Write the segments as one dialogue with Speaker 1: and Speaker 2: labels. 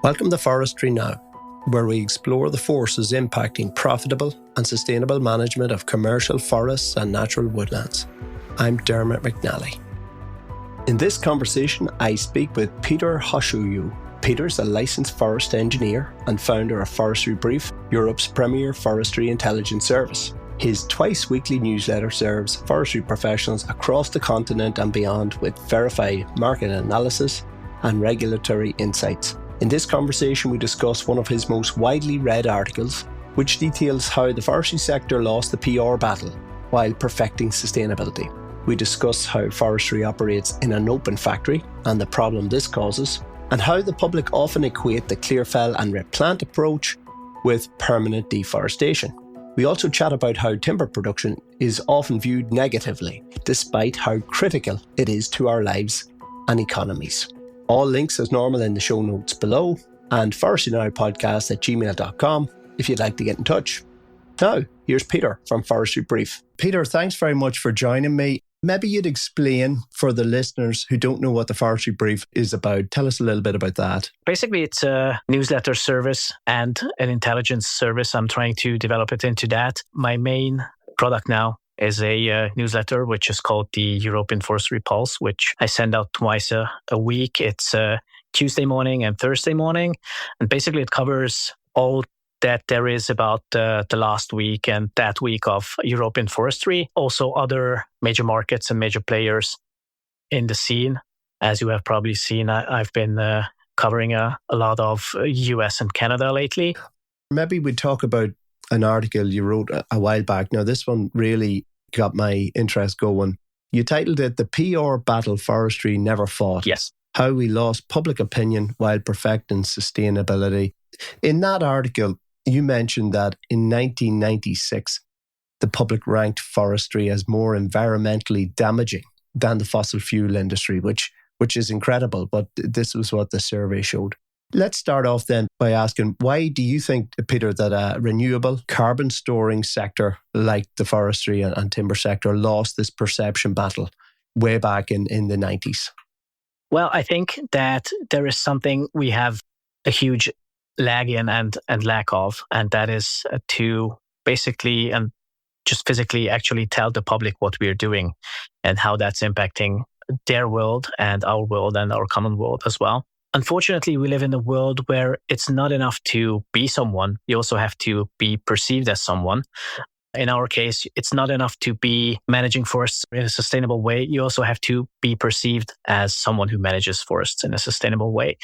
Speaker 1: Welcome to Forestry Now, where we explore the forces impacting profitable and sustainable management of commercial forests and natural woodlands. I'm Dermot McNally. In this conversation, I speak with Peter Hasulyó. Peter's a licensed forest engineer and founder of Forestry Brief, Europe's premier forestry intelligence service. His twice-weekly newsletter serves forestry professionals across the continent and beyond with verified market analysis and regulatory insights. In this conversation, we discuss one of his most widely read articles, which details how the forestry sector lost the PR battle while perfecting sustainability. We discuss how forestry operates in an open factory and the problem this causes, and how the public often equate the clearfell and replant approach with permanent deforestation. We also chat about how timber production is often viewed negatively, despite how critical it is to our lives and economies. All links as normal in the show notes below, and forestryNowPodcast@gmail.com if you'd like to get in touch. Now, here's Peter from Forestry Brief. Peter, thanks very much for joining me. Maybe you'd explain for the listeners who don't know what the Forestry Brief is about. Tell us a little bit about that.
Speaker 2: Basically, it's a newsletter service and an intelligence service. I'm trying to develop it into that. My main product now is a newsletter, which is called the European Forestry Pulse, which I send out twice a week. It's Tuesday morning and Thursday morning. And basically, it covers all that there is about the last week and that week of European forestry. Also, other major markets and major players in the scene. As you have probably seen, I've been covering a lot of US and Canada lately.
Speaker 1: Maybe we'd talk about an article you wrote a while back. Now, this one really got my interest going. You titled it, "The PR Battle Forestry Never Fought."
Speaker 2: Yes.
Speaker 1: How we lost public opinion while perfecting sustainability. In that article, you mentioned that in 1996, the public ranked forestry as more environmentally damaging than the fossil fuel industry, which is incredible, but this was what the survey showed. Let's start off then by asking, why do you think, Peter, that a renewable carbon storing sector like the forestry and timber sector lost this perception battle way back in the 90s?
Speaker 2: Well, I think that there is something we have a huge lag in and lack of, and that is to basically and just physically actually tell the public what we are doing and how that's impacting their world and our common world as well. Unfortunately, we live in a world where it's not enough to be someone. You also have to be perceived as someone. In our case, it's not enough to be managing forests in a sustainable way. You also have to be perceived as someone who manages forests in a sustainable way.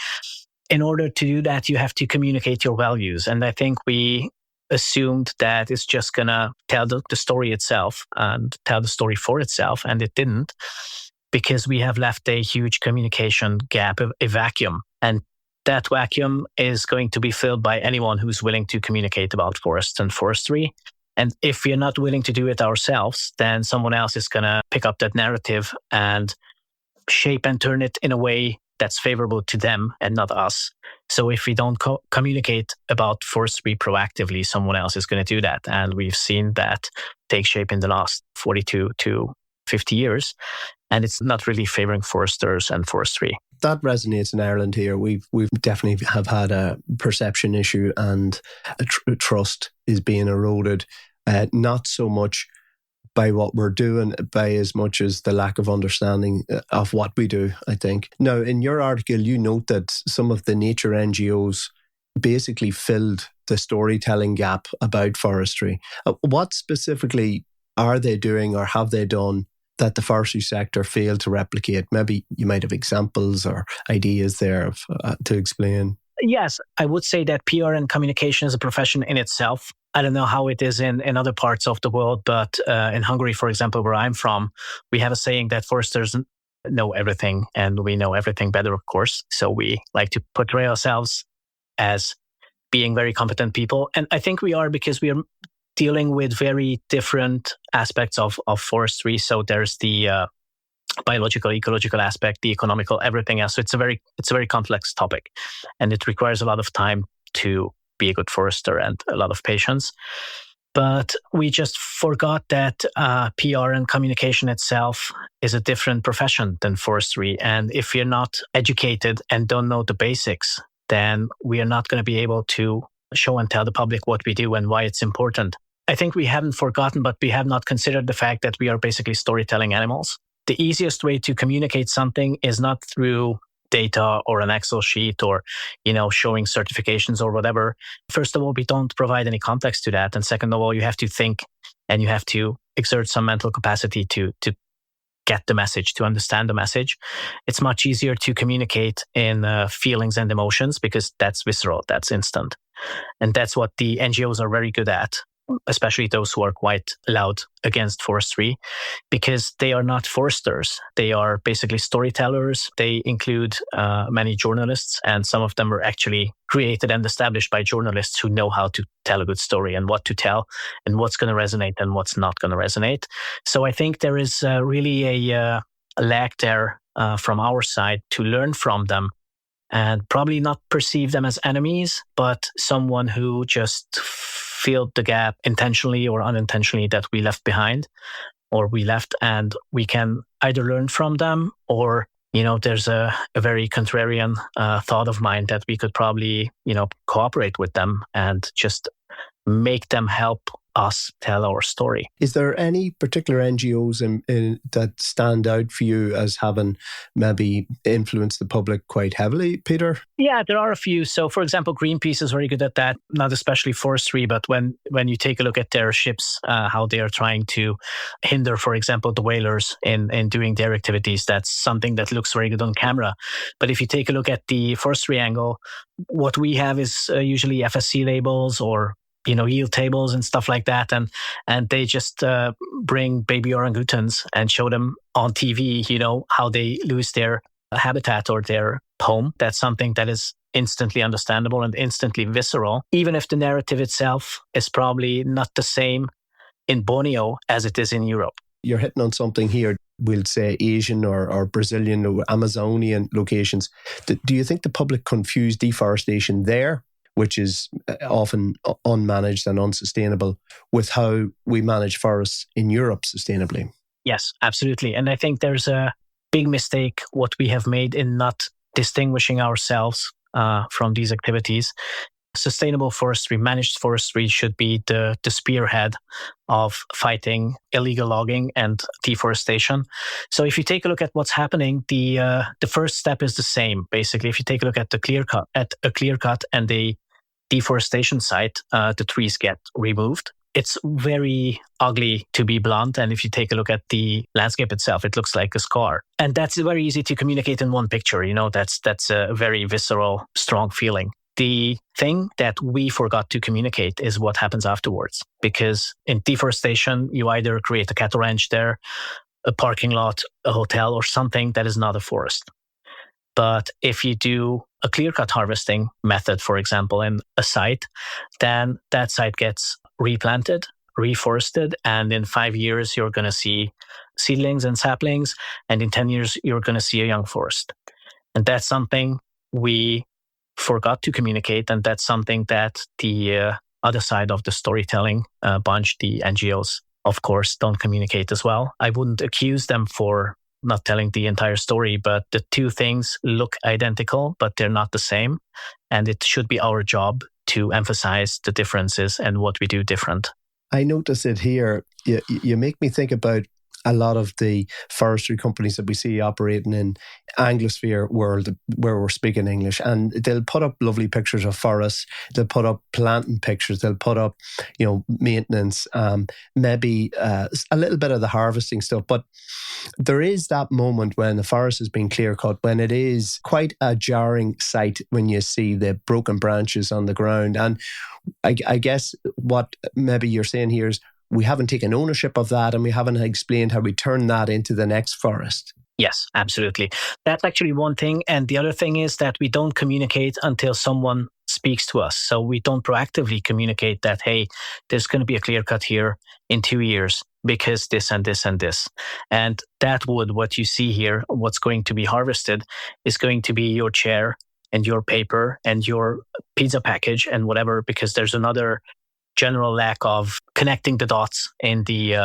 Speaker 2: In order to do that, you have to communicate your values. And I think we assumed that it's just going to tell the story itself and tell the story for itself. And it didn't, because we have left a huge communication gap, a vacuum. And that vacuum is going to be filled by anyone who's willing to communicate about forests and forestry. And if we're not willing to do it ourselves, then someone else is going to pick up that narrative and shape and turn it in a way that's favorable to them and not us. So if we don't communicate about forestry proactively, someone else is going to do that. And we've seen that take shape in the last 42 to 50 years. And it's not really favoring foresters and forestry.
Speaker 1: That resonates in Ireland here. We've definitely have had a perception issue, and trust is being eroded. Not so much by what we're doing, by as much as the lack of understanding of what we do, I think. Now, in your article, you note that some of the nature NGOs basically filled the storytelling gap about forestry. What specifically are they doing or have they done that the forestry sector failed to replicate? Maybe you might have examples or ideas there to explain.
Speaker 2: Yes, I would say that PR and communication is a profession in itself. I don't know how it is in other parts of the world, but in Hungary, for example, where I'm from, we have a saying that foresters know everything, and we know everything better, of course. So we like to portray ourselves as being very competent people. And I think we are, because we are dealing with very different aspects of forestry. So there's the biological, ecological aspect, the economical, everything else. So it's a very complex topic, and it requires a lot of time to be a good forester and a lot of patience. But we just forgot that PR and communication itself is a different profession than forestry. And if you're not educated and don't know the basics, then we are not going to be able to show and tell the public what we do and why it's important. I think we haven't forgotten, but we have not considered the fact that we are basically storytelling animals. The easiest way to communicate something is not through data or an Excel sheet or, showing certifications or whatever. First of all, we don't provide any context to that. And second of all, you have to think and you have to exert some mental capacity to get the message, to understand the message. It's much easier to communicate in feelings and emotions because that's visceral, that's instant. And that's what the NGOs are very good at, especially those who are quite loud against forestry, because they are not foresters. They are basically storytellers. They include many journalists, and some of them are actually created and established by journalists who know how to tell a good story and what to tell and what's going to resonate and what's not going to resonate. So I think there is really a lack there from our side to learn from them and probably not perceive them as enemies, but someone who just filled the gap intentionally or unintentionally that we left behind or we left, and we can either learn from them or, there's a very contrarian thought of mine that we could probably, cooperate with them and just make them help us tell our story.
Speaker 1: Is there any particular NGOs that stand out for you as having maybe influenced the public quite heavily, Peter?
Speaker 2: Yeah, there are a few. So, for example, Greenpeace is very good at that, not especially forestry, but when you take a look at their ships, how they are trying to hinder, for example, the whalers in doing their activities, that's something that looks very good on camera. But if you take a look at the forestry angle, what we have is usually FSC labels or yield tables and stuff like that. And they just bring baby orangutans and show them on TV, how they lose their habitat or their home. That's something that is instantly understandable and instantly visceral, even if the narrative itself is probably not the same in Borneo as it is in Europe.
Speaker 1: You're hitting on something here, we'll say Asian or Brazilian or Amazonian locations. Do you think the public confuse deforestation there, which is often unmanaged and unsustainable, with how we manage forests in Europe sustainably?
Speaker 2: Yes, absolutely. And I think there's a big mistake what we have made in not distinguishing ourselves from these activities. Sustainable forestry, managed forestry should be the spearhead of fighting illegal logging and deforestation. So if you take a look at what's happening, the first step is the same. Basically, if you take a look at a clear cut and the deforestation site, the trees get removed. It's very ugly, to be blunt. And if you take a look at the landscape itself, it looks like a scar. And that's very easy to communicate in one picture. That's a very visceral, strong feeling. The thing that we forgot to communicate is what happens afterwards. Because in deforestation, you either create a cattle ranch there, a parking lot, a hotel, or something that is not a forest. But if you do a clear-cut harvesting method, for example, in a site, then that site gets replanted, reforested, and in 5 years, you're going to see seedlings and saplings, and in 10 years, you're going to see a young forest. And that's something we forgot to communicate, and that's something that the other side of the storytelling bunch, the NGOs, of course, don't communicate as well. I wouldn't accuse them for not telling the entire story, but the two things look identical, but they're not the same. And it should be our job to emphasize the differences and what we do different.
Speaker 1: I notice it here. You make me think about a lot of the forestry companies that we see operating in Anglosphere world where we're speaking English, and they'll put up lovely pictures of forests, they'll put up planting pictures, they'll put up, maintenance, maybe a little bit of the harvesting stuff. But there is that moment when the forest has been clear cut, when it is quite a jarring sight when you see the broken branches on the ground. And I guess what maybe you're saying here is we haven't taken ownership of that, and we haven't explained how we turn that into the next forest.
Speaker 2: Yes, absolutely. That's actually one thing. And the other thing is that we don't communicate until someone speaks to us. So we don't proactively communicate that, hey, there's going to be a clear cut here in 2 years because this and this and this. And that wood, what you see here, what's going to be harvested is going to be your chair and your paper and your pizza package and whatever, because there's another general lack of connecting the dots in the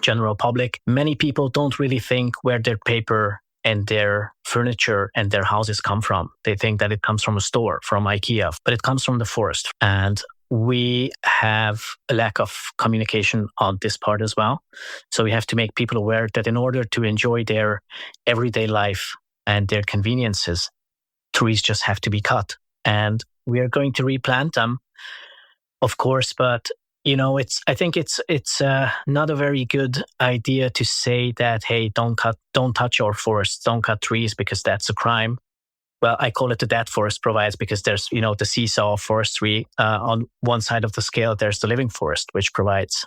Speaker 2: general public. Many people don't really think where their paper and their furniture and their houses come from. They think that it comes from a store, from IKEA, but it comes from the forest. And we have a lack of communication on this part as well. So we have to make people aware that in order to enjoy their everyday life and their conveniences, trees just have to be cut. And we are going to replant them, of course, but I think it's not a very good idea to say that, hey, don't touch your forests, don't cut trees because that's a crime. Well, I call it the dead forest provides because there's, the seesaw of forestry. On one side of the scale, there's the living forest, which provides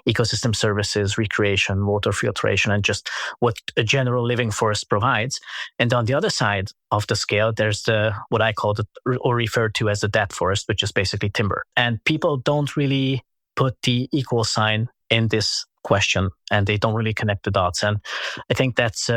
Speaker 2: ecosystem services, recreation, water filtration, and just what a general living forest provides. And on the other side of the scale, there's what I call or refer to as the dead forest, which is basically timber. And people don't really put the equal sign in this question, and they don't really connect the dots. And I think that's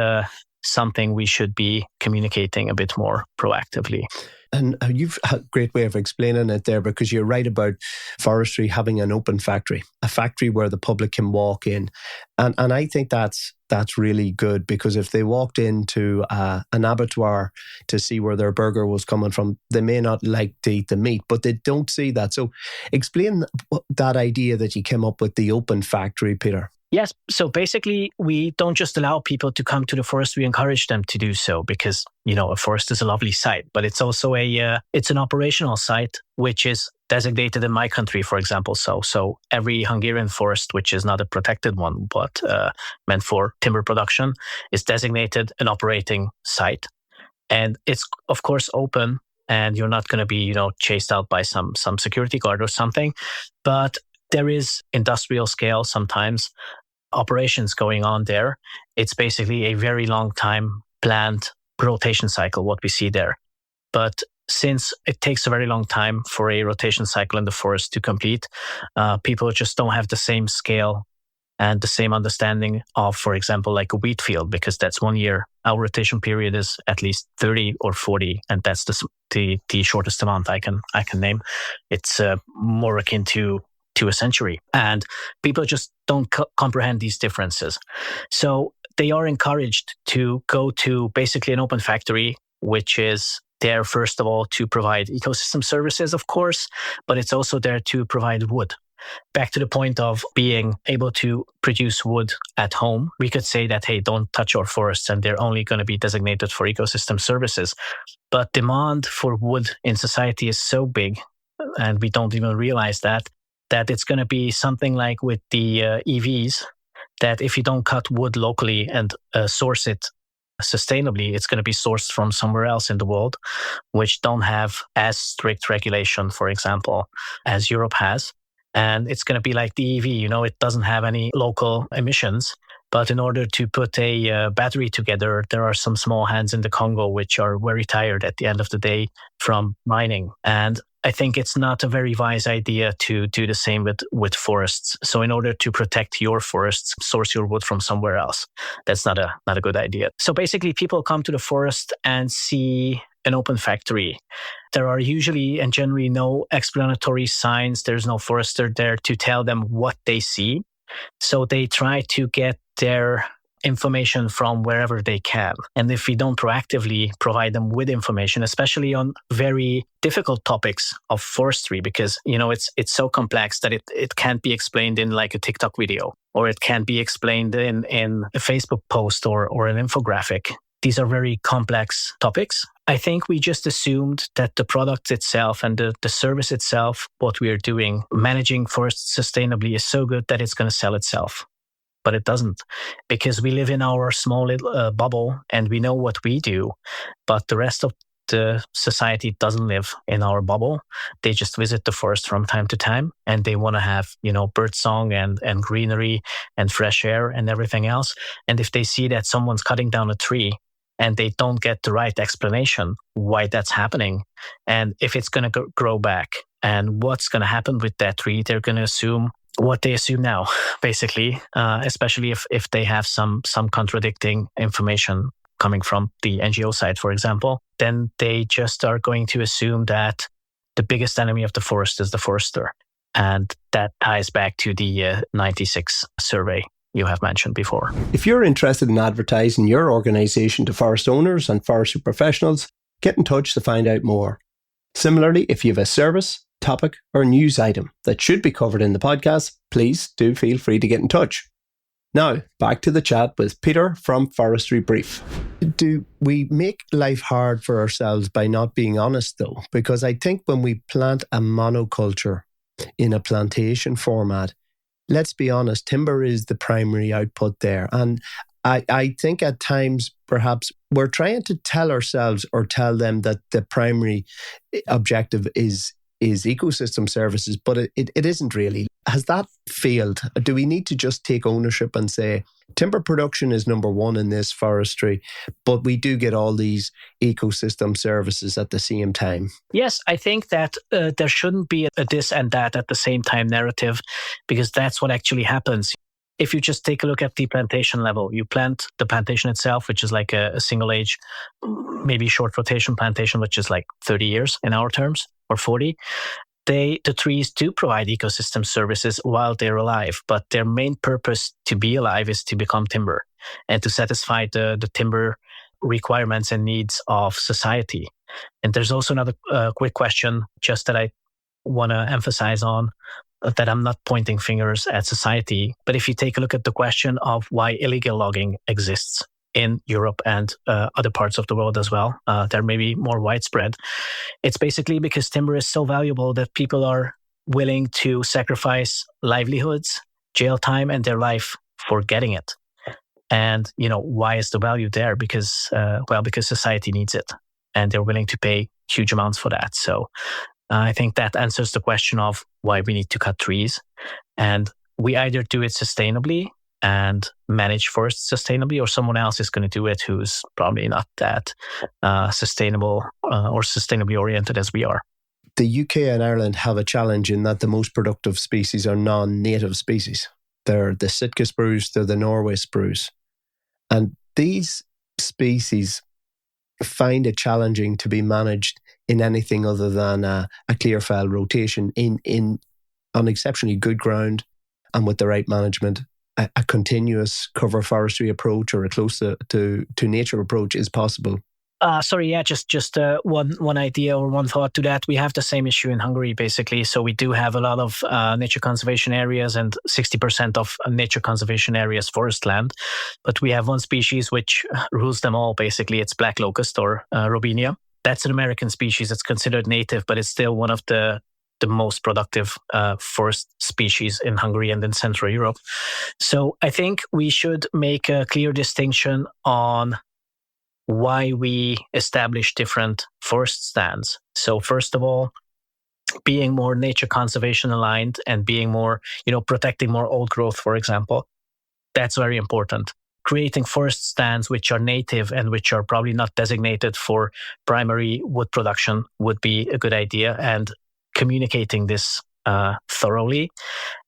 Speaker 2: something we should be communicating a bit more proactively.
Speaker 1: And you've a great way of explaining it there, because you're right about forestry having an open factory, a factory where the public can walk in. And I think that's really good, because if they walked into an abattoir to see where their burger was coming from, they may not like to eat the meat, but they don't see that. So explain that idea that you came up with, the open factory, Peter.
Speaker 2: Yes. So basically, we don't just allow people to come to the forest. We encourage them to do so because, a forest is a lovely site, but it's also it's an operational site, which is designated in my country, for example. So every Hungarian forest, which is not a protected one, but meant for timber production, is designated an operating site. And it's, of course, open, and you're not going to be, chased out by some security guard or something. But there is industrial scale, sometimes operations going on there. It's basically a very long time planned rotation cycle, what we see there. But since it takes a very long time for a rotation cycle in the forest to complete, people just don't have the same scale and the same understanding of, for example, like a wheat field, because that's 1 year. Our rotation period is at least 30 or 40, and that's the shortest amount I can name. It's more akin to a century, and people just don't comprehend these differences. So they are encouraged to go to basically an open factory, which is there, first of all, to provide ecosystem services, of course, but it's also there to provide wood. Back to the point of being able to produce wood at home, we could say that, hey, don't touch your forests, and they're only going to be designated for ecosystem services. But demand for wood in society is so big, and we don't even realize that it's going to be something like with the EVs, that if you don't cut wood locally and source it sustainably, it's going to be sourced from somewhere else in the world, which don't have as strict regulation, for example, as Europe has. And it's going to be like the EV, it doesn't have any local emissions. But in order to put a battery together, there are some small hands in the Congo which are very tired at the end of the day from mining. And I think it's not a very wise idea to do the same with forests. So in order to protect your forests, source your wood from somewhere else. That's not a good idea. So basically, people come to the forest and see an open factory. There are usually and generally no explanatory signs. There's no forester there to tell them what they see. So they try to get their information from wherever they can. And if we don't proactively provide them with information, especially on very difficult topics of forestry, because, it's so complex that it can't be explained in like a TikTok video, or it can't be explained in a Facebook post or an infographic. These are very complex topics. I think we just assumed that the product itself and the service itself, what we are doing, managing forests sustainably, is so good that it's going to sell itself. But it doesn't, because we live in our small little bubble and we know what we do, but the rest of the society doesn't live in our bubble. They just visit the forest from time to time, and they want to have, birdsong and greenery and fresh air and everything else. And if they see that someone's cutting down a tree and they don't get the right explanation why that's happening, and if it's going to grow back and what's going to happen with that tree, they're going to assume what they assume now, basically, especially if they have some contradicting information coming from the NGO side, for example, then they just are going to assume that the biggest enemy of the forest is the forester. And that ties back to the 96 survey. you have mentioned before.
Speaker 1: If you're interested in advertising your organisation to forest owners and forestry professionals, get in touch to find out more. Similarly, if you have a service, topic or news item that should be covered in the podcast, please do feel free to get in touch. Now, back to the chat with Peter from Forestry Brief. Do we make life hard for ourselves by not being honest, though? Because I think when we plant a monoculture in a plantation format, let's be honest, timber is the primary output there. And I think at times, perhaps, we're trying to tell ourselves or tell them that the primary objective is ecosystem services, but it isn't really. Has that failed? Do we need to just take ownership and say, timber production is number one in this forestry, but we do get all these ecosystem services at the same time?
Speaker 2: Yes, I think that there shouldn't be a this and that at the same time narrative, because that's what actually happens. If you just take a look at the plantation level, you plant the plantation itself, which is like a single age, maybe short rotation plantation, which is like 30 years in our terms, or 40. The trees do provide ecosystem services while they're alive, but their main purpose to be alive is to become timber and to satisfy the timber requirements and needs of society. And there's also another quick question just that I want to emphasize on, that I'm not pointing fingers at society, but if you take a look at the question of why illegal logging exists in Europe and other parts of the world as well, they're maybe more widespread. It's basically because timber is so valuable that people are willing to sacrifice livelihoods, jail time, and their life for getting it. And, why is the value there? Because society needs it and they're willing to pay huge amounts for that. So I think that answers the question of why we need to cut trees. And we either do it sustainably and manage forests sustainably, or someone else is going to do it who's probably not that sustainable or sustainably oriented as we are.
Speaker 1: The UK and Ireland have a challenge in that the most productive species are non-native species. They're the Sitka spruce, they're the Norway spruce. And these species find it challenging to be managed in anything other than a Clearfell rotation on exceptionally good ground and with the right management. A continuous cover forestry approach or a close to nature approach is possible.
Speaker 2: Just one idea or one thought to that. We have the same issue in Hungary, basically. So we do have a lot of nature conservation areas, and 60% of nature conservation areas forest land. But we have one species which rules them all, basically. It's black locust, or Robinia. That's an American species. It's considered native, but it's still one of the most productive forest species in Hungary and in Central Europe. So I think we should make a clear distinction on why we establish different forest stands. So first of all, being more nature conservation aligned and being more, protecting more old growth, for example, that's very important. Creating forest stands which are native and which are probably not designated for primary wood production would be a good idea, and communicating this thoroughly,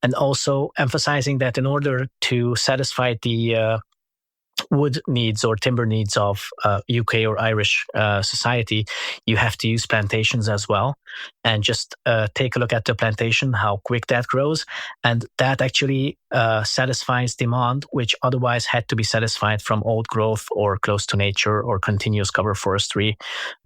Speaker 2: and also emphasizing that in order to satisfy the wood needs or timber needs of UK or Irish society, you have to use plantations as well. And just take a look at the plantation, how quick that grows. And that actually satisfies demand, which otherwise had to be satisfied from old growth or close to nature or continuous cover forestry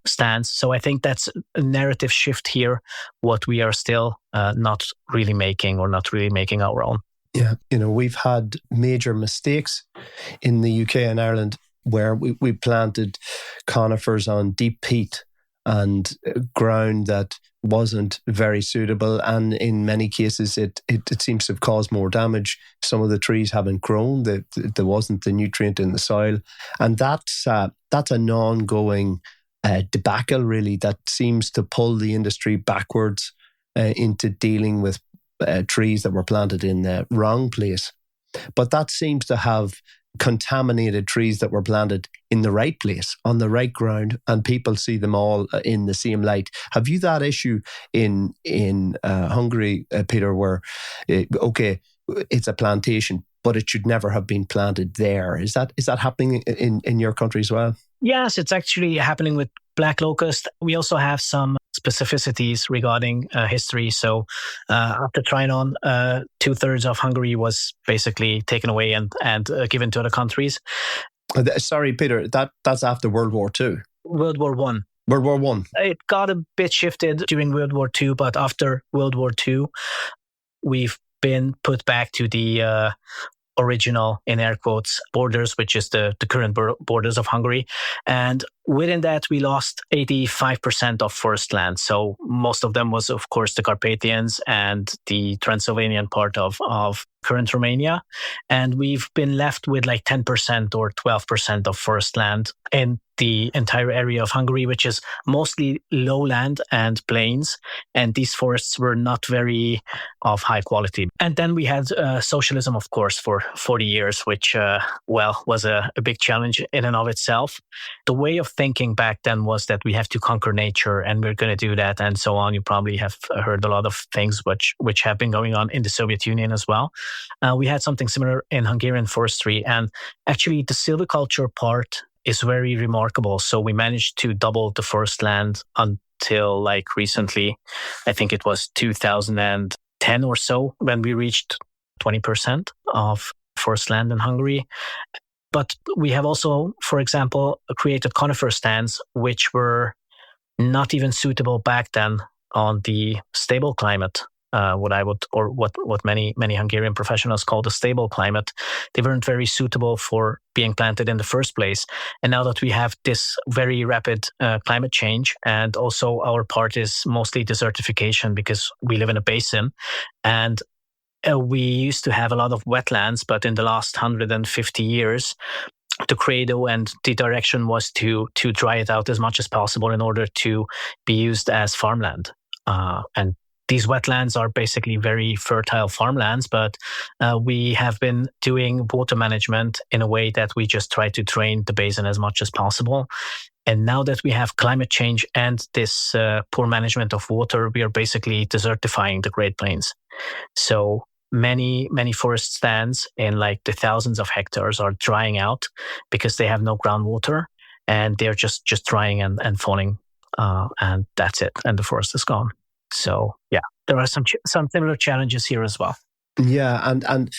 Speaker 2: stands. So I think that's a narrative shift here, what we are still not really making our own.
Speaker 1: Yeah, we've had major mistakes in the UK and Ireland where we planted conifers on deep peat and ground that wasn't very suitable, and in many cases it seems to have caused more damage. Some of the trees haven't grown, there wasn't the nutrient in the soil, and that's an ongoing debacle really that seems to pull the industry backwards into dealing with trees that were planted in the wrong place. But that seems to have contaminated trees that were planted in the right place, on the right ground, and people see them all in the same light. Have you that issue in Hungary, Peter, where, it's a plantation, but it should never have been planted there? Is that happening in your country as well?
Speaker 2: Yes, it's actually happening with black locust. We also have some specificities regarding history. So after Trianon, 2/3 of Hungary was basically taken away and given to other countries.
Speaker 1: Sorry, Peter, that's after World War II.
Speaker 2: World War One.
Speaker 1: World War One.
Speaker 2: It got a bit shifted during World War II, but after World War II, we've been put back to the original, in air quotes, borders, which is the current borders of Hungary. And within that, we lost 85% of forest land. So most of them was, of course, the Carpathians and the Transylvanian part of current Romania. And we've been left with like 10% or 12% of forest land in the entire area of Hungary, which is mostly lowland and plains. And these forests were not very of high quality. And then we had socialism, of course, for 40 years, which, was a big challenge in and of itself. The way of thinking back then was that we have to conquer nature and we're going to do that and so on. You probably have heard a lot of things which have been going on in the Soviet Union as well. We had something similar in Hungarian forestry. And actually, the silviculture part is very remarkable. So we managed to double the forest land until like recently. I think it was 2010 or so when we reached 20% of forest land in Hungary. But we have also, for example, created conifer stands, which were not even suitable back then on the stable climate. What many Hungarian professionals call the stable climate. They weren't very suitable for being planted in the first place. And now that we have this very rapid climate change, and also our part is mostly desertification because we live in a basin, and we used to have a lot of wetlands, but in the last 150 years, the credo and the direction was to dry it out as much as possible in order to be used as farmland. And these wetlands are basically very fertile farmlands, but we have been doing water management in a way that we just try to drain the basin as much as possible. And now that we have climate change and this poor management of water, we are basically desertifying the Great Plains. So many forest stands in like the thousands of hectares are drying out because they have no groundwater and they're just drying and falling, and that's it. And the forest is gone. So yeah, there are some similar challenges here as well.
Speaker 1: Yeah, and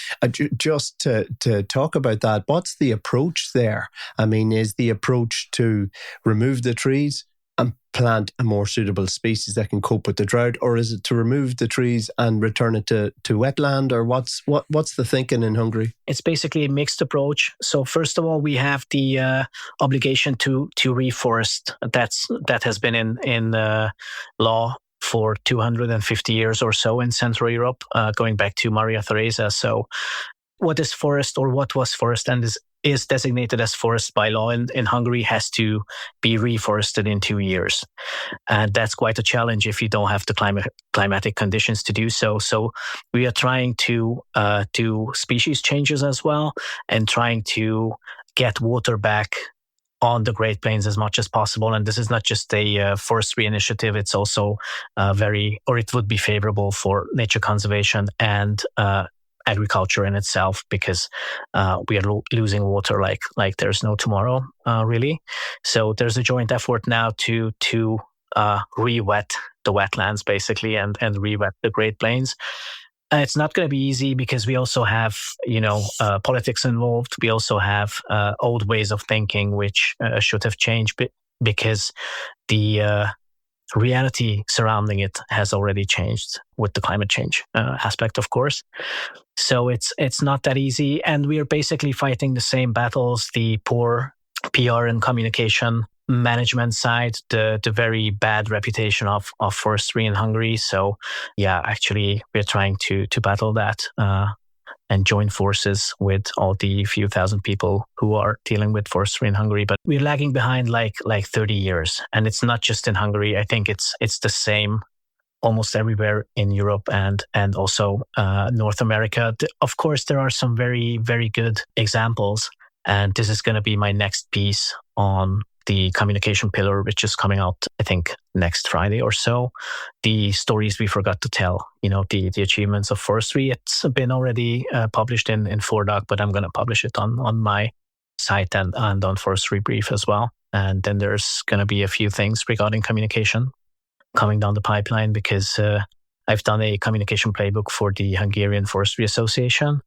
Speaker 1: just to talk about that, what's the approach there? I mean, is the approach to remove the trees and plant a more suitable species that can cope with the drought, or is it to remove the trees and return it to wetland, or what's the thinking in Hungary?
Speaker 2: It's basically a mixed approach. So first of all, we have the obligation to reforest. That has been in law for 250 years or so in Central Europe, going back to Maria Theresa. So what is forest, or what was forest and is designated as forest by law in Hungary has to be reforested in 2 years. And that's quite a challenge if you don't have the climatic conditions to do so. So we are trying to do species changes as well and trying to get water back on the Great Plains as much as possible. And this is not just a forestry initiative, it's also it would be favorable for nature conservation and agriculture in itself, because we are losing water like there's no tomorrow, really. So there's a joint effort now to re-wet the wetlands basically and re-wet the Great Plains. It's not going to be easy because we also have, politics involved. We also have old ways of thinking, which should have changed because the reality surrounding it has already changed with the climate change aspect, of course. So it's not that easy. And we are basically fighting the same battles, the poor PR and communication management side, the very bad reputation of forestry in Hungary. So yeah, actually we're trying to battle that and join forces with all the few thousand people who are dealing with forestry in Hungary. But we're lagging behind like 30 years. And it's not just in Hungary. I think it's the same almost everywhere in Europe and also North America. Of course, there are some very, very good examples. And this is going to be my next piece on the communication pillar, which is coming out, I think, next Friday or so. The stories we forgot to tell, the achievements of forestry. It's been already published in 4Doc, but I'm going to publish it on my site and on Forestry Brief as well. And then there's going to be a few things regarding communication. coming down the pipeline because I've done a communication playbook for the Hungarian Forestry Association,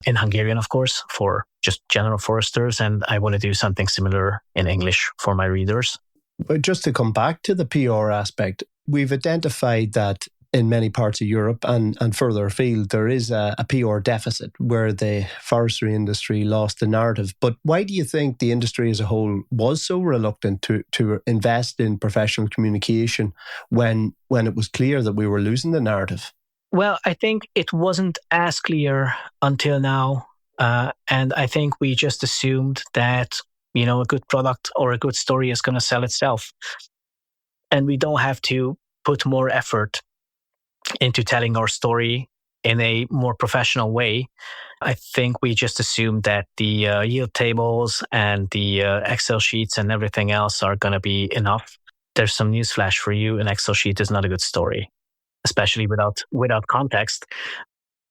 Speaker 2: in Hungarian, of course, for just general foresters, and I want to do something similar in English for my readers.
Speaker 1: But just to come back to the PR aspect, we've identified that in many parts of Europe and further afield, there is a PR deficit where the forestry industry lost the narrative. But why do you think the industry as a whole was so reluctant to invest in professional communication when it was clear that we were losing the narrative?
Speaker 2: Well, I think it wasn't as clear until now. And I think we just assumed that, a good product or a good story is going to sell itself. And we don't have to put more effort into telling our story in a more professional way. I think we just assumed that the yield tables and the Excel sheets and everything else are going to be enough. There's some newsflash for you. An Excel sheet is not a good story, especially without context.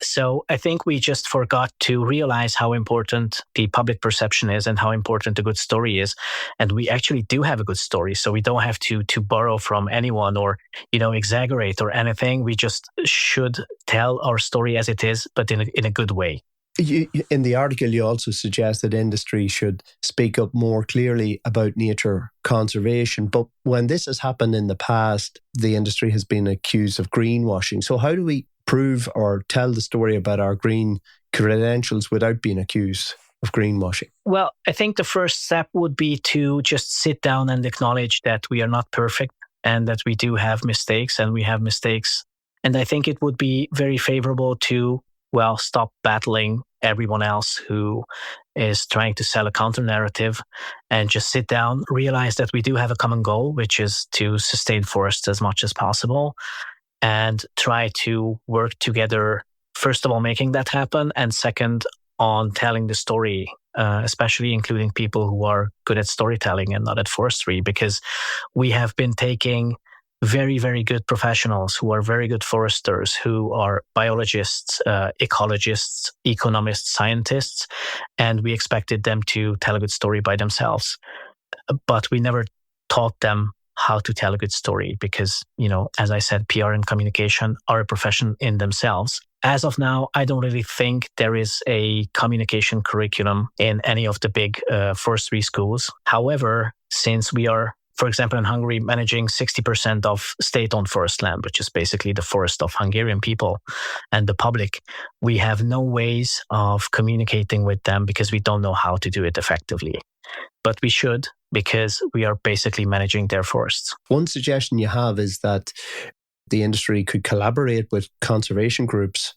Speaker 2: So I think we just forgot to realize how important the public perception is and how important a good story is. And we actually do have a good story. So we don't have to borrow from anyone or, exaggerate or anything. We just should tell our story as it is, but in a good way.
Speaker 1: In the article, you also suggest that industry should speak up more clearly about nature conservation. But when this has happened in the past, the industry has been accused of greenwashing. So how do we prove or tell the story about our green credentials without being accused of greenwashing?
Speaker 2: Well, I think the first step would be to just sit down and acknowledge that we are not perfect and that we do have mistakes and we have mistakes. And I think it would be very favorable to stop battling everyone else who is trying to sell a counter narrative and just sit down, realize that we do have a common goal, which is to sustain forests as much as possible, and try to work together, first of all, making that happen, and second, on telling the story, especially including people who are good at storytelling and not at forestry, because we have been taking very, very good professionals who are very good foresters, who are biologists, ecologists, economists, scientists, and we expected them to tell a good story by themselves. But we never taught them how to tell a good story because, as I said, PR and communication are a profession in themselves. As of now, I don't really think there is a communication curriculum in any of the big forestry schools. However, since we are, for example, in Hungary, managing 60% of state-owned forest land, which is basically the forest of Hungarian people and the public, we have no ways of communicating with them because we don't know how to do it effectively. But we should, because we are basically managing their forests.
Speaker 1: One suggestion you have is that the industry could collaborate with conservation groups.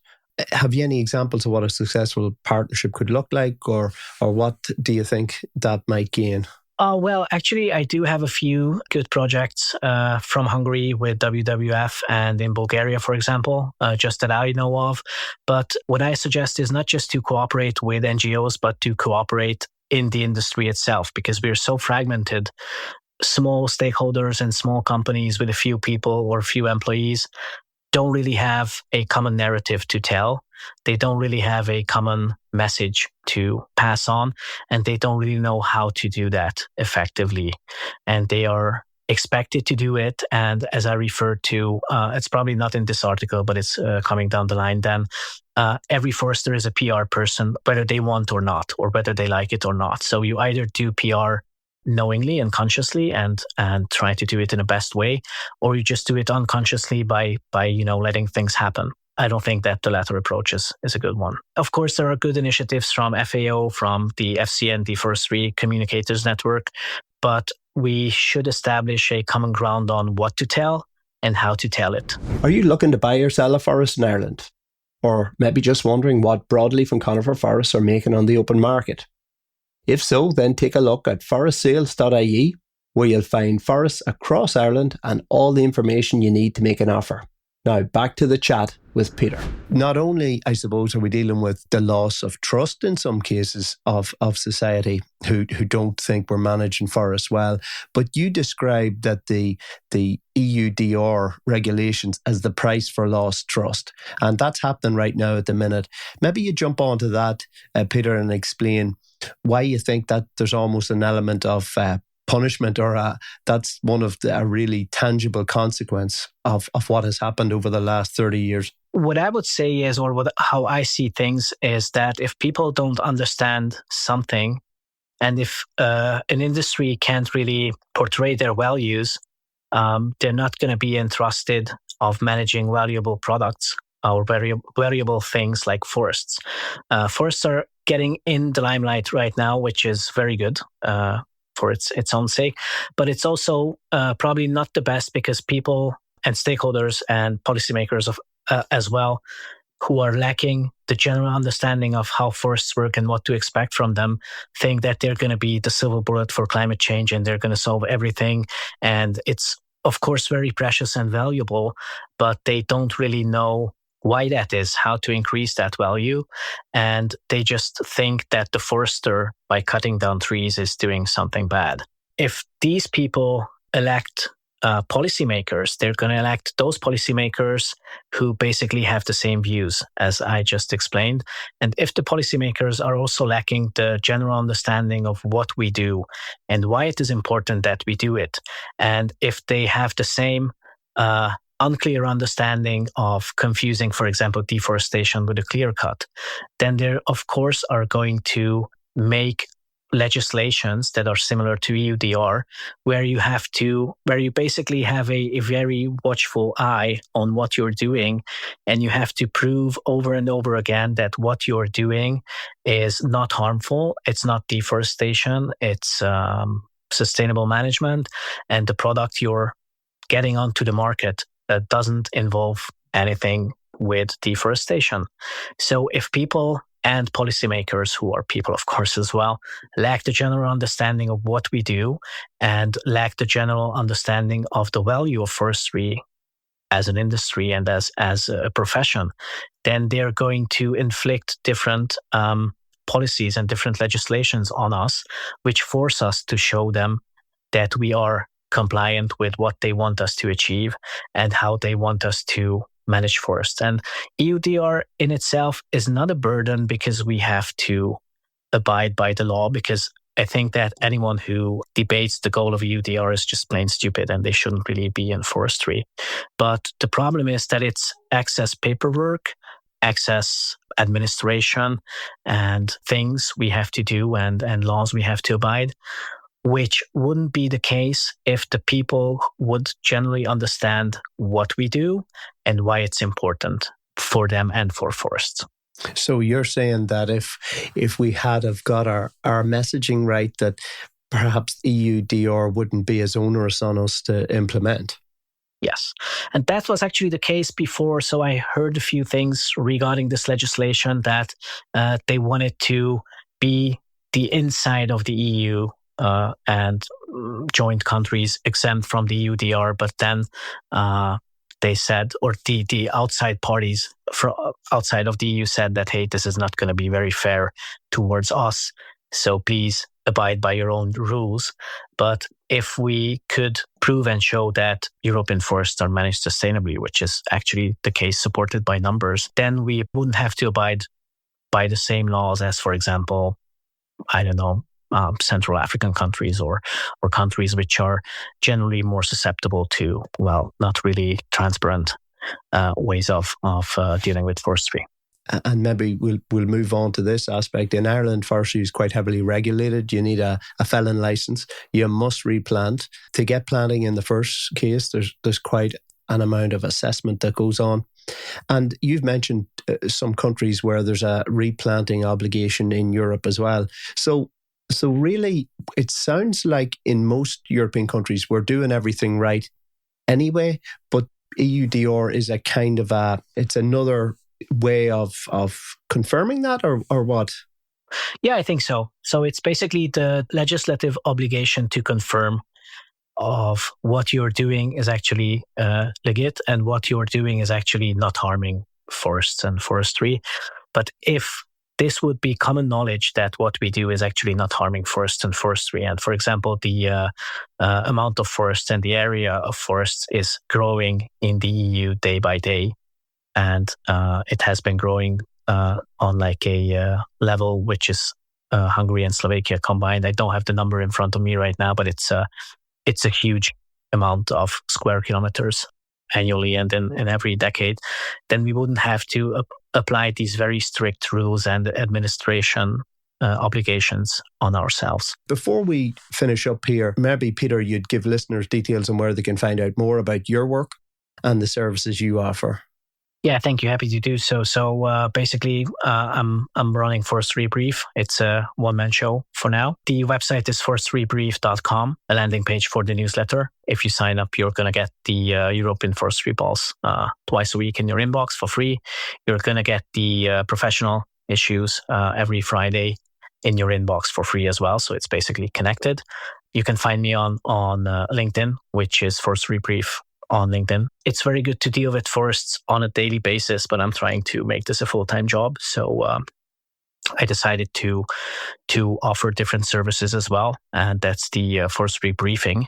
Speaker 1: Have you any examples of what a successful partnership could look like, or what do you think that might gain?
Speaker 2: Well, actually, I do have a few good projects from Hungary with WWF and in Bulgaria, for example, just that I know of. But what I suggest is not just to cooperate with NGOs, but to cooperate in the industry itself, because we're so fragmented. Small stakeholders and small companies with a few people or a few employees don't really have a common narrative to tell. They don't really have a common message to pass on, and they don't really know how to do that effectively. And they are expected to do it. And as I referred to, it's probably not in this article, but it's coming down the line then. Every forester is a PR person, whether they want or not, or whether they like it or not. So you either do PR knowingly and consciously and try to do it in the best way, or you just do it unconsciously by letting things happen. I don't think that the latter approach is a good one. Of course, there are good initiatives from FAO, from the FCN, the Forestry Communicators Network, but we should establish a common ground on what to tell and how to tell it.
Speaker 1: Are you looking to buy or sell a forest in Ireland? Or maybe just wondering what broadleaf and conifer forests are making on the open market? If so, then take a look at forestsales.ie, where you'll find forests across Ireland and all the information you need to make an offer. Now, back to the chat with Peter. Not only, I suppose, are we dealing with the loss of trust in some cases of society who don't think we're managing forests well, but you described that the EUDR regulations as the price for lost trust. And that's happening right now at the minute. Maybe you jump onto that, Peter, and explain why you think that there's almost an element of punishment, or that's one of a really tangible consequence of what has happened over the last 30 years.
Speaker 2: What I would say is, how I see things is that if people don't understand something, and if an industry can't really portray their values, they're not going to be entrusted of managing valuable products or valuable things like forests. Forests are getting in the limelight right now, which is very good for its own sake. But it's also probably not the best, because people and stakeholders and policymakers as well, who are lacking the general understanding of how forests work and what to expect from them, think that they're going to be the silver bullet for climate change and they're going to solve everything. And it's, of course, very precious and valuable, but they don't really know why that is, how to increase that value. And they just think that the forester, by cutting down trees, is doing something bad. If these people elect policymakers, they're going to elect those policymakers who basically have the same views as I just explained. And if the policymakers are also lacking the general understanding of what we do and why it is important that we do it, and if they have the same unclear understanding of confusing, for example, deforestation with a clear cut, then they, of course, are going to make legislations that are similar to EUDR, where you basically have a very watchful eye on what you're doing, and you have to prove over and over again that what you're doing is not harmful, it's not deforestation, it's sustainable management, and the product you're getting onto the market that doesn't involve anything with deforestation. So if people and policymakers, who are people, of course, as well, lack the general understanding of what we do and lack the general understanding of the value of forestry as an industry and as a profession, then they're going to inflict different policies and different legislations on us, which force us to show them that we are compliant with what they want us to achieve and how they want us to manage forests. And EUDR in itself is not a burden, because we have to abide by the law, because I think that anyone who debates the goal of EUDR is just plain stupid and they shouldn't really be in forestry. But the problem is that it's excess paperwork, excess administration, and things we have to do and laws we have to abide, which wouldn't be the case if the people would generally understand what we do and why it's important for them and for forests.
Speaker 1: So you're saying that if we had have got our messaging right, that perhaps EUDR wouldn't be as onerous on us to implement?
Speaker 2: Yes. And that was actually the case before. So I heard a few things regarding this legislation, that they wanted to be the inside of the EU and joint countries exempt from the EUDR, but then they said, or the outside parties outside of the EU said that, hey, this is not going to be very fair towards us, so please abide by your own rules. But if we could prove and show that European forests are managed sustainably, which is actually the case supported by numbers, then we wouldn't have to abide by the same laws as, for example, I don't know, Central African countries or countries which are generally more susceptible to, well, not really transparent ways of dealing with forestry.
Speaker 1: And maybe we'll move on to this aspect. In Ireland, forestry is quite heavily regulated. You need a felon license. You must replant. To get planting in the first case, there's quite an amount of assessment that goes on. And you've mentioned some countries where there's a replanting obligation in Europe as well. So really, it sounds like in most European countries, we're doing everything right anyway, but EUDR is a kind of it's another way of confirming that, or what?
Speaker 2: Yeah, I think so. So it's basically the legislative obligation to confirm of what you're doing is actually legit and what you're doing is actually not harming forests and forestry. But if this would be common knowledge that what we do is actually not harming forests and forestry, and for example, the amount of forests and the area of forests is growing in the EU day by day, and it has been growing on like a level which is Hungary and Slovakia combined. I don't have the number in front of me right now, but it's a huge amount of square kilometers annually and in every decade. Then we wouldn't have to apply these very strict rules and administration obligations on ourselves.
Speaker 1: Before we finish up here, maybe, Peter, you'd give listeners details on where they can find out more about your work and the services you offer.
Speaker 2: Yeah, thank you. Happy to do so. So basically, I'm running Forestry Brief. It's a one-man show for now. The website is forestrybrief.com, a landing page for the newsletter. If you sign up, you're going to get the European Forestry Pulse twice a week in your inbox for free. You're going to get the professional issues every Friday in your inbox for free as well. So it's basically connected. You can find me on LinkedIn, which is Forestry Brief on LinkedIn. It's very good to deal with forests on a daily basis, but I'm trying to make this a full-time job. So I decided to offer different services as well. And that's the forestry briefing.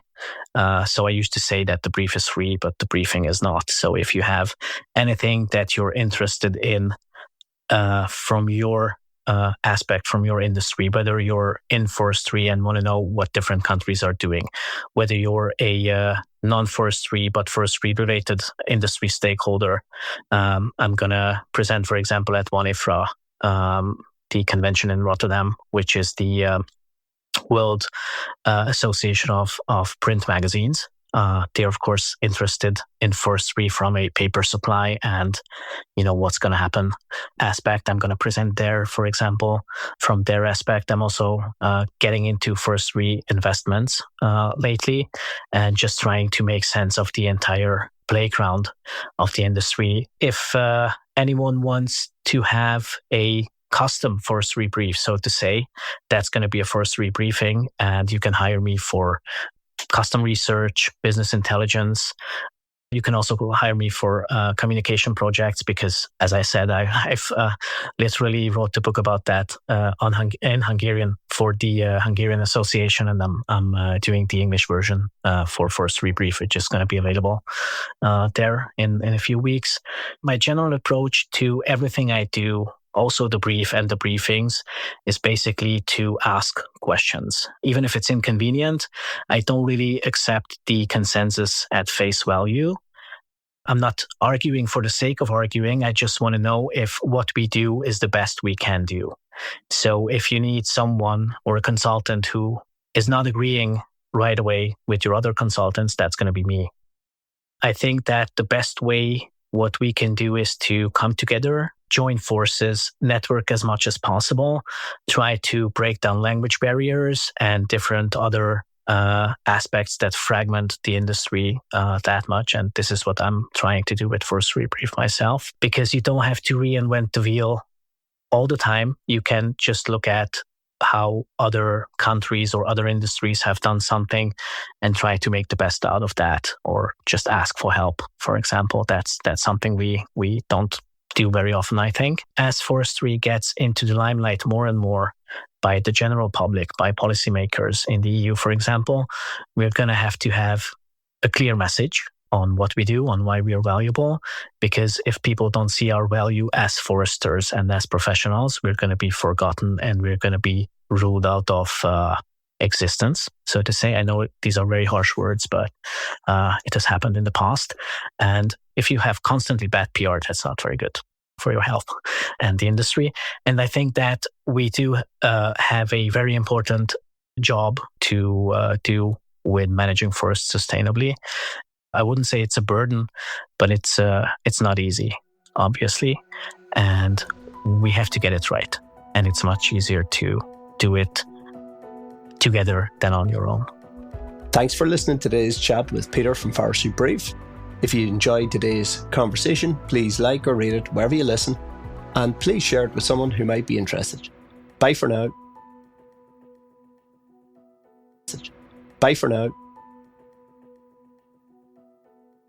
Speaker 2: So I used to say that the brief is free, but the briefing is not. So if you have anything that you're interested in from your aspect, from your industry, whether you're in forestry and want to know what different countries are doing, whether you're a non-forestry but forestry-related industry stakeholder. I'm going to present, for example, at WANIFRA, the convention in Rotterdam, which is the World Association of Print Magazines. They're, of course, interested in forestry from a paper supply and, what's going to happen aspect. I'm going to present there, for example, from their aspect. I'm also getting into forestry investments lately and just trying to make sense of the entire playground of the industry. If anyone wants to have a custom forestry brief, so to say, that's going to be a forestry briefing, and you can hire me for custom research, business intelligence. You can also hire me for communication projects because, as I said, I've literally wrote a book about that in Hungarian for the Hungarian Association, and I'm doing the English version for Forestry Brief, which is going to be available there in a few weeks. My general approach to everything I do, also the brief and the briefings, is basically to ask questions. Even if it's inconvenient, I don't really accept the consensus at face value. I'm not arguing for the sake of arguing. I just want to know if what we do is the best we can do. So if you need someone or a consultant who is not agreeing right away with your other consultants, that's going to be me. I think that the best way what we can do is to come together, join forces, network as much as possible, try to break down language barriers and different other aspects that fragment the industry that much. And this is what I'm trying to do with Forestry Brief myself, because you don't have to reinvent the wheel all the time. You can just look at how other countries or other industries have done something and try to make the best out of that, or just ask for help. For example, that's something we don't do very often, I think. As forestry gets into the limelight more and more by the general public, by policymakers in the EU, for example, we're going to have a clear message on what we do, on why we are valuable. Because if people don't see our value as foresters and as professionals, we're going to be forgotten and we're going to be ruled out of existence, so to say. I know these are very harsh words, but it has happened in the past. And if you have constantly bad PR, that's not very good for your health and the industry. And I think that we do have a very important job to do with managing forests sustainably. I wouldn't say it's a burden, but it's not easy, obviously. And we have to get it right. And it's much easier to do it together than on your own.
Speaker 1: Thanks for listening to today's chat with Peter from Forestry Brief. If you enjoyed today's conversation, please like or rate it wherever you listen, and please share it with someone who might be interested. Bye for now. Bye for now.